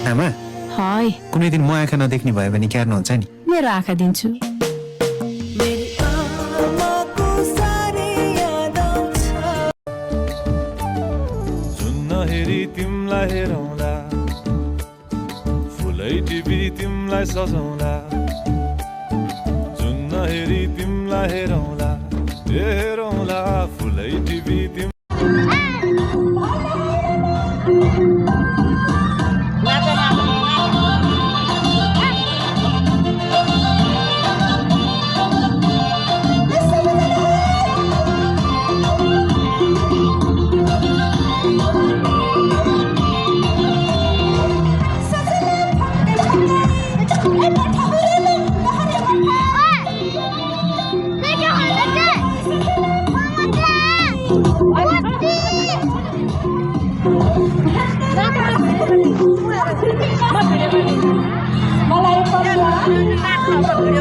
आमा हाय कुनै दिन म आँखा नदेख्ने भयो भने क्यार्नुहुन्छ नि मेरो आँखा दिन्छु हेरी तिमलाई हेरौँला फुलै टिपी तिमलाई सजाउँला जुन हेरी तिमलाई हेरौँला हेरौँला फुलै टिपी तिम मलाई